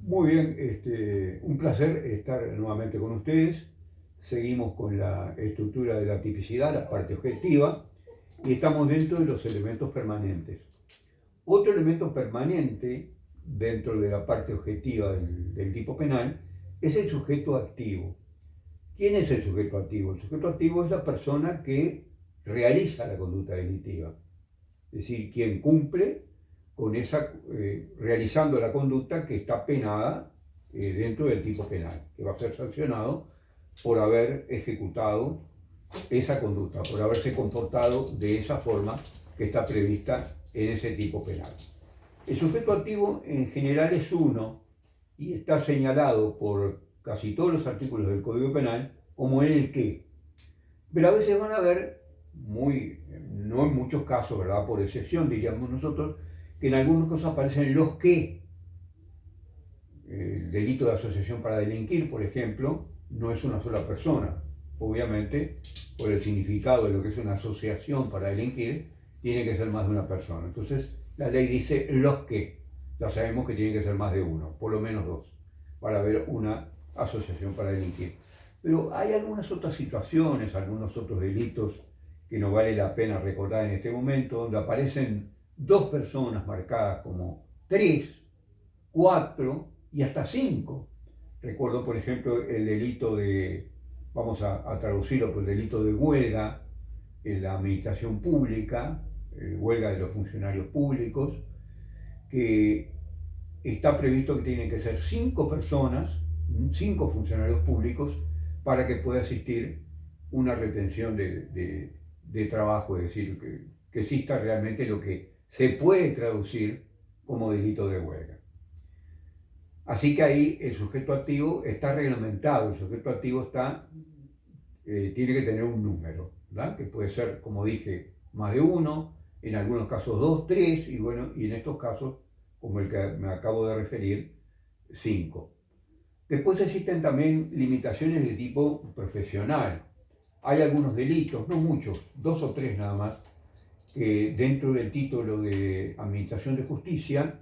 Muy bien, un placer estar nuevamente con ustedes. Seguimos con la estructura de la tipicidad, la parte objetiva, y estamos dentro de los elementos permanentes. Otro elemento permanente dentro de la parte objetiva del tipo penal es el sujeto activo. ¿Quién es el sujeto activo? El sujeto activo es la persona que realiza la conducta delictiva, es decir, quien cumple con realizando la conducta que está penada dentro del tipo penal, que va a ser sancionado por haber ejecutado esa conducta, por haberse comportado de esa forma que está prevista en ese tipo penal. El sujeto activo en general es uno y está señalado por casi todos los artículos del Código Penal como el que. Pero a veces van a ver, no en muchos casos, ¿verdad? Por excepción, diríamos nosotros, que en algunos casos aparecen los que. El delito de asociación para delinquir, por ejemplo, no es una sola persona. Obviamente, por el significado de lo que es una asociación para delinquir, tiene que ser más de una persona. Entonces, la ley dice los que. Ya sabemos que tiene que ser más de uno, por lo menos dos, para haber una asociación para delinquir. Pero hay algunas otras situaciones, algunos otros delitos que no vale la pena recordar en este momento, donde aparecen dos personas marcadas como tres, cuatro y hasta cinco. Recuerdo, por ejemplo, el delito de, vamos a traducirlo por el delito de huelga en la administración pública, huelga de los funcionarios públicos, que está previsto que tienen que ser cinco personas, cinco funcionarios públicos, para que pueda existir una retención de trabajo, es decir, que exista realmente lo que se puede traducir como delito de huelga. Así que ahí el sujeto activo está reglamentado, el sujeto activo tiene que tener un número, ¿verdad? Que puede ser, como dije, más de uno, en algunos casos dos, tres, y bueno, y en estos casos, como el que me acabo de referir, cinco. Después existen también limitaciones de tipo profesional. Hay algunos delitos, no muchos, dos o tres nada más, que dentro del título de Administración de Justicia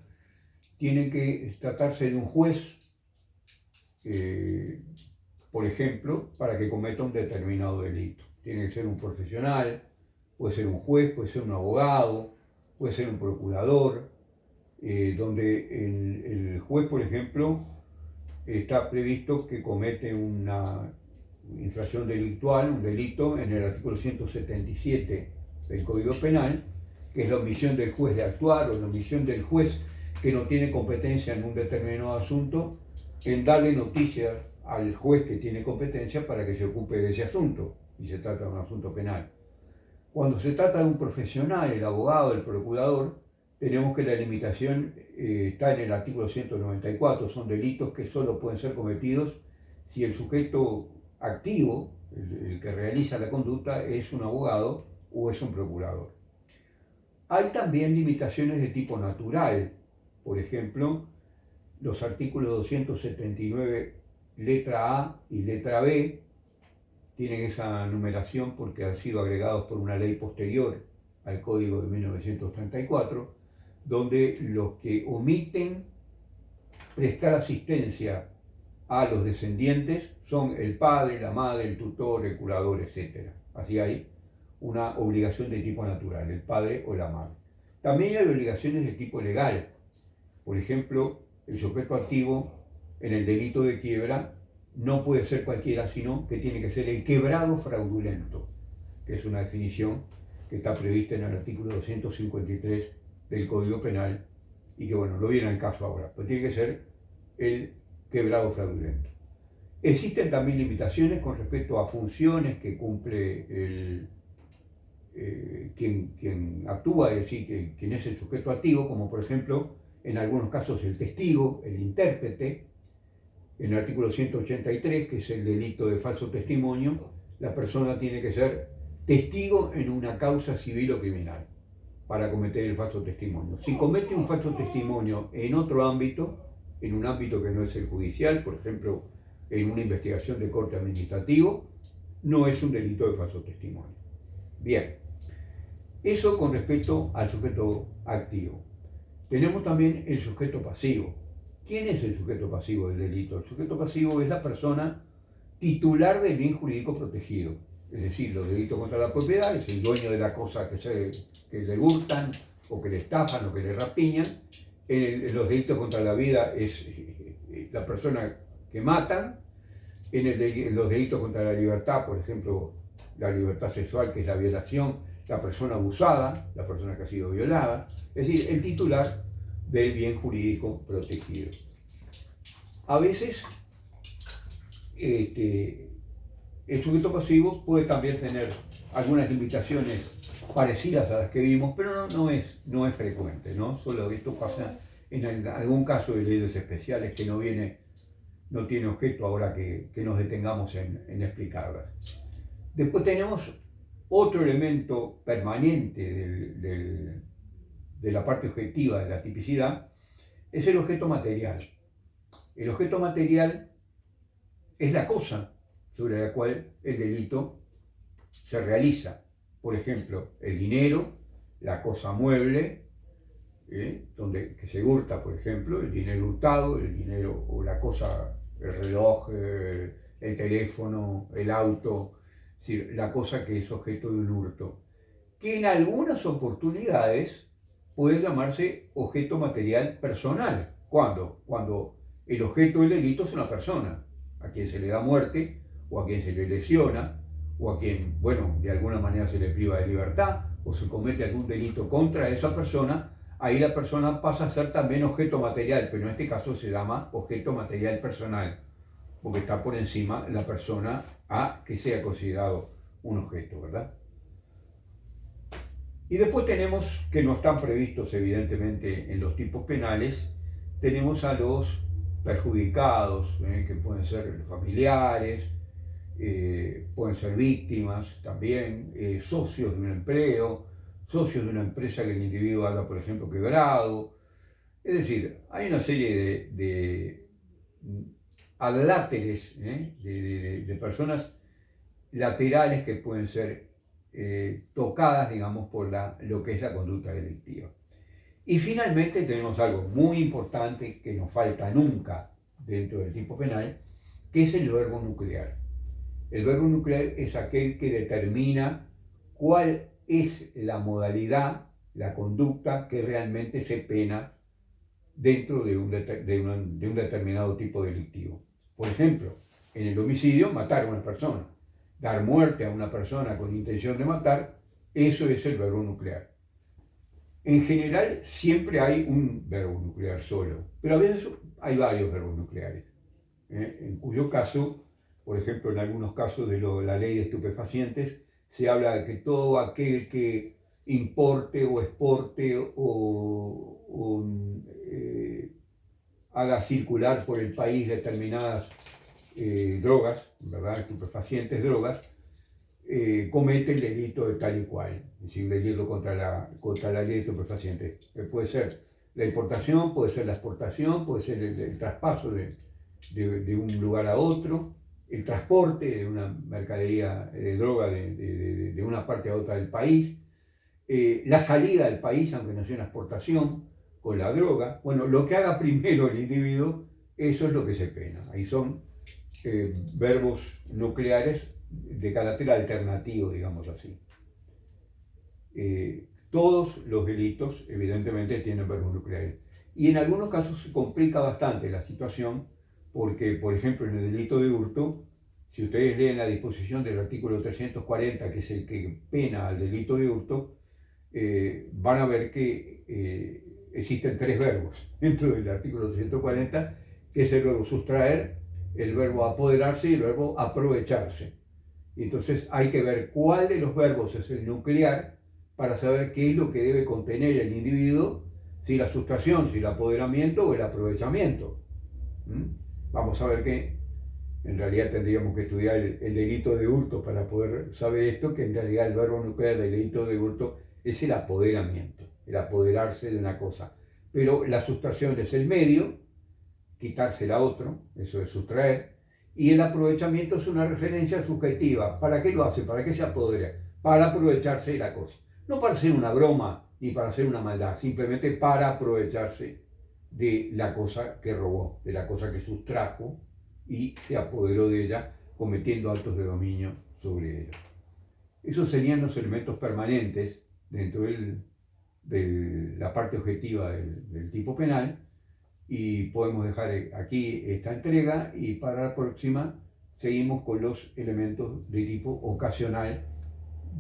tienen que tratarse de un juez, eh, por ejemplo, para que cometa un determinado delito. Tiene que ser un profesional, puede ser un juez, puede ser un abogado, puede ser un procurador, donde el juez, por ejemplo, está previsto que comete una infracción delictual, un delito en el artículo 177 del Código Penal, que es la omisión del juez de actuar o la omisión del juez que no tiene competencia en un determinado asunto en darle noticia al juez que tiene competencia para que se ocupe de ese asunto, y se trata de un asunto penal. Cuando se trata de un profesional, el abogado, el procurador, tenemos que la limitación está en el artículo 194, son delitos que solo pueden ser cometidos si el sujeto activo, el que realiza la conducta, es un abogado o es un procurador. Hay también limitaciones de tipo natural, por ejemplo, los artículos 279 letra A y letra B tienen esa numeración porque han sido agregados por una ley posterior al Código de 1934, donde los que omiten prestar asistencia a los descendientes son el padre, la madre, el tutor, el curador, etc. Así hay una obligación de tipo natural, el padre o la madre. También hay obligaciones de tipo legal. Por ejemplo, el sujeto activo en el delito de quiebra no puede ser cualquiera, sino que tiene que ser el quebrado fraudulento, que es una definición que está prevista en el artículo 253 del Código Penal y que, bueno, no viene al caso ahora, pero tiene que ser el quebrado fraudulento. Existen también limitaciones con respecto a funciones que cumple quien actúa, es decir, quien es el sujeto activo, como por ejemplo, en algunos casos el testigo, el intérprete. En el artículo 183, que es el delito de falso testimonio, la persona tiene que ser testigo en una causa civil o criminal para cometer el falso testimonio. Si comete un falso testimonio en otro ámbito, en un ámbito que no es el judicial, por ejemplo, en una investigación de corte administrativo, no es un delito de falso testimonio. Bien, eso con respecto al sujeto activo. Tenemos también el sujeto pasivo. ¿Quién es el sujeto pasivo del delito? El sujeto pasivo es la persona titular del bien jurídico protegido. Es decir, los delitos contra la propiedad es el dueño de la cosa que le hurtan o que le estafan o que le rapiñan. Los delitos contra la vida es la persona que matan. En los delitos contra la libertad, por ejemplo, la libertad sexual, que es la violación, la persona abusada, la persona que ha sido violada, es decir, el titular del bien jurídico protegido. A veces el sujeto pasivo puede también tener algunas limitaciones parecidas a las que vimos, pero no es frecuente, ¿no? Solo esto pasa en algún caso de leyes especiales que no tiene objeto ahora que nos detengamos en explicarlas. Después tenemos otro elemento permanente de la parte objetiva de la tipicidad, es el objeto material. El objeto material es la cosa sobre la cual el delito se realiza. Por ejemplo, el dinero, la cosa mueble, que se hurta, por ejemplo, el dinero hurtado, el dinero o la cosa, el reloj, el teléfono, el auto, es decir, la cosa que es objeto de un hurto, que en algunas oportunidades puede llamarse objeto material personal. ¿Cuándo? Cuando el objeto del delito es una persona, a quien se le da muerte, o a quien se le lesiona, o a quien, bueno, de alguna manera se le priva de libertad, o se comete algún delito contra esa persona. Ahí la persona pasa a ser también objeto material, pero en este caso se llama objeto material personal, porque está por encima la persona a que sea considerado un objeto, ¿verdad? Y después tenemos, que no están previstos evidentemente en los tipos penales, tenemos a los perjudicados, que pueden ser los familiares, pueden ser víctimas también, socios de un empleo, socios de una empresa que el individuo haya, por ejemplo, quebrado. Es decir, hay una serie de adláteres, de personas laterales que pueden ser tocadas, digamos, por lo que es la conducta delictiva. Y finalmente tenemos algo muy importante que no falta nunca dentro del tipo penal, que es el verbo nuclear. El verbo nuclear es aquel que determina cuál es la modalidad, la conducta que realmente se pena dentro de un determinado tipo delictivo. Por ejemplo, en el homicidio, matar a una persona. Dar muerte a una persona con intención de matar, eso es el verbo nuclear. En general, siempre hay un verbo nuclear solo, pero a veces hay varios verbos nucleares, en cuyo caso, por ejemplo, en algunos casos de la ley de estupefacientes, se habla de que todo aquel que importe o exporte o haga circular por el país determinadas drogas, ¿verdad? Estupefacientes, drogas, comete el delito de tal y cual, es decir, un delito contra la ley de estupefacientes. Puede ser la importación, puede ser la exportación, puede ser el traspaso de un lugar a otro, el transporte de una mercadería de droga de una parte a otra del país, la salida del país, aunque no sea una exportación, con la droga. Bueno, lo que haga primero el individuo, eso es lo que se pena. Ahí son verbos nucleares de carácter alternativo, digamos así. Todos los delitos, evidentemente, tienen verbos nucleares. Y en algunos casos se complica bastante la situación, porque, por ejemplo, en el delito de hurto, si ustedes leen la disposición del artículo 340, que es el que pena al delito de hurto, van a ver que existen tres verbos dentro del artículo 340, que es el verbo sustraer, el verbo apoderarse y el verbo aprovecharse. Y entonces hay que ver cuál de los verbos es el nuclear para saber qué es lo que debe contener el individuo, si la sustracción, si el apoderamiento o el aprovechamiento. Vamos a ver que en realidad tendríamos que estudiar el delito de hurto para poder saber esto, que en realidad el verbo nuclear del delito de hurto es el apoderamiento, el apoderarse de una cosa. Pero la sustracción es el medio, quitársela a otro, eso es sustraer, y el aprovechamiento es una referencia subjetiva. ¿Para qué lo hace? ¿Para qué se apodera? Para aprovecharse de la cosa. No para hacer una broma ni para hacer una maldad, simplemente para aprovecharse de la cosa que robó, de la cosa que sustrajo y se apoderó de ella, cometiendo actos de dominio sobre ella. Esos serían los elementos permanentes dentro de la parte objetiva del tipo penal, y podemos dejar aquí esta entrega y para la próxima seguimos con los elementos de tipo ocasional,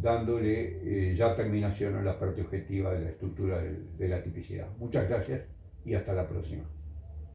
dándole ya terminación a la parte objetiva de la estructura de la tipicidad. Muchas gracias y hasta la próxima.